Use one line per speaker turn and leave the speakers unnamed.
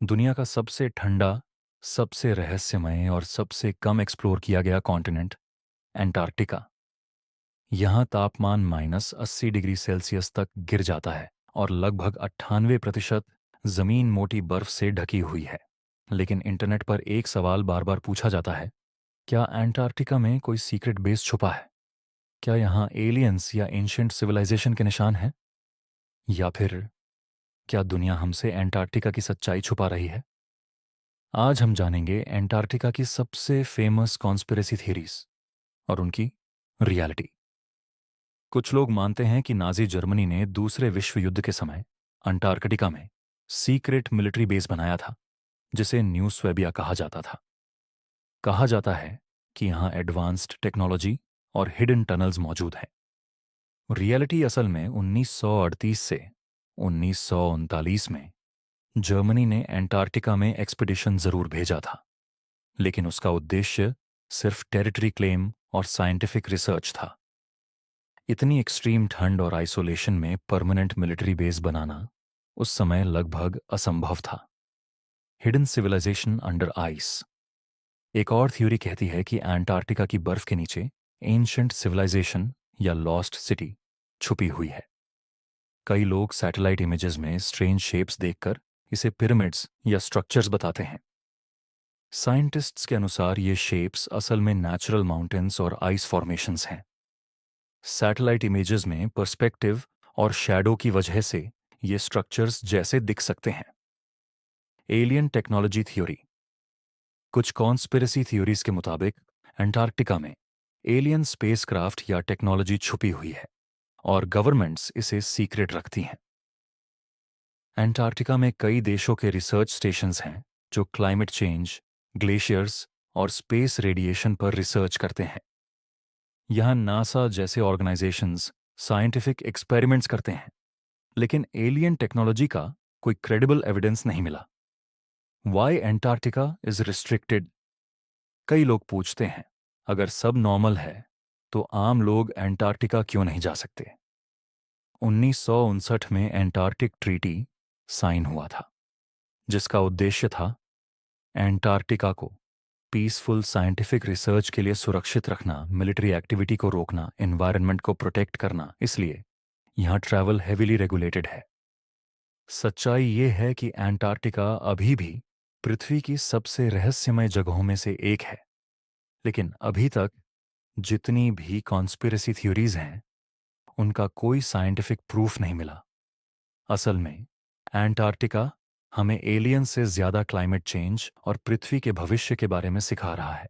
दुनिया का सबसे ठंडा, सबसे रहस्यमय और सबसे कम एक्सप्लोर किया गया कॉन्टिनेंट एंटार्क्टिका। यहाँ तापमान -80 डिग्री सेल्सियस तक गिर जाता है और लगभग 98% जमीन मोटी बर्फ से ढकी हुई है। लेकिन इंटरनेट पर एक सवाल बार बार पूछा जाता है, क्या एंटार्क्टिका में कोई सीक्रेट बेस छुपा है? क्या यहाँ एलियंस या एंशिएंट सिविलाइजेशन के निशान हैं? या फिर क्या दुनिया हमसे एंटार्क्टिका की सच्चाई छुपा रही है? आज हम जानेंगे एंटार्क्टिका की सबसे फेमस कॉन्स्पिरेसी थ्योरीज और उनकी रियलिटी। कुछ लोग मानते हैं कि नाजी जर्मनी ने दूसरे विश्व युद्ध के समय अंटार्कटिका में सीक्रेट मिलिट्री बेस बनाया था, जिसे न्यू स्वेबिया कहा जाता था। कहा जाता है कि यहाँ एडवांस्ड टेक्नोलॉजी और हिडन टनल्स मौजूद हैं। रियलिटी असल में 1938 से 1939 में जर्मनी ने एंटार्क्टिका में एक्सपीडिशन जरूर भेजा था, लेकिन उसका उद्देश्य सिर्फ टेरिटरी क्लेम और साइंटिफिक रिसर्च था। इतनी एक्सट्रीम ठंड और आइसोलेशन में परमानेंट मिलिट्री बेस बनाना उस समय लगभग असंभव था। Hidden civilization under ice. एक और थ्योरी कहती है कि एंटार्क्टिका की बर्फ के नीचे एंशिएंट सिविलाइजेशन या लॉस्ट सिटी छुपी हुई है। कई लोग सैटेलाइट इमेजेस में स्ट्रेंज शेप्स देखकर इसे पिरामिड्स या स्ट्रक्चर्स बताते हैं। साइंटिस्ट्स के अनुसार ये शेप्स असल में नेचुरल माउंटेन्स और आइस फॉर्मेशंस हैं। सैटेलाइट इमेजेस में पर्सपेक्टिव और शैडो की वजह से ये स्ट्रक्चर्स जैसे दिख सकते हैं। Alien technology theory. कुछ कॉन्स्पिरेसी थ्योरीज के मुताबिक अंटार्कटिका में एलियन स्पेसक्राफ्ट या टेक्नोलॉजी छुपी हुई है और गवर्नमेंट्स इसे सीक्रेट रखती हैं। अंटार्कटिका में कई देशों के रिसर्च स्टेशंस हैं जो क्लाइमेट चेंज, ग्लेशियर्स और स्पेस रेडिएशन पर रिसर्च करते हैं। यहाँ नासा जैसे ऑर्गेनाइजेशंस साइंटिफिक एक्सपेरिमेंट्स करते हैं, लेकिन एलियन टेक्नोलॉजी का कोई क्रेडिबल एविडेंस नहीं मिला। Why Antarctica is restricted? कई लोग पूछते हैं, अगर सब नॉर्मल है तो आम लोग एंटार्क्टिका क्यों नहीं जा सकते? 1959 में एंटार्क्टिक ट्रीटी साइन हुआ था, जिसका उद्देश्य था एंटार्क्टिका को पीसफुल साइंटिफिक रिसर्च के लिए सुरक्षित रखना, मिलिट्री एक्टिविटी को रोकना, एनवायरनमेंट को प्रोटेक्ट करना। इसलिए यहाँ ट्रैवल हेविली रेगुलेटेड है। सच्चाई ये है कि एंटार्क्टिका अभी भी पृथ्वी की सबसे रहस्यमय जगहों में से एक है, लेकिन अभी तक जितनी भी कॉन्स्पिरेसी थ्योरीज हैं, उनका कोई साइंटिफिक प्रूफ नहीं मिला। असल में एंटार्क्टिका हमें एलियन से ज्यादा क्लाइमेट चेंज और पृथ्वी के भविष्य के बारे में सिखा रहा है।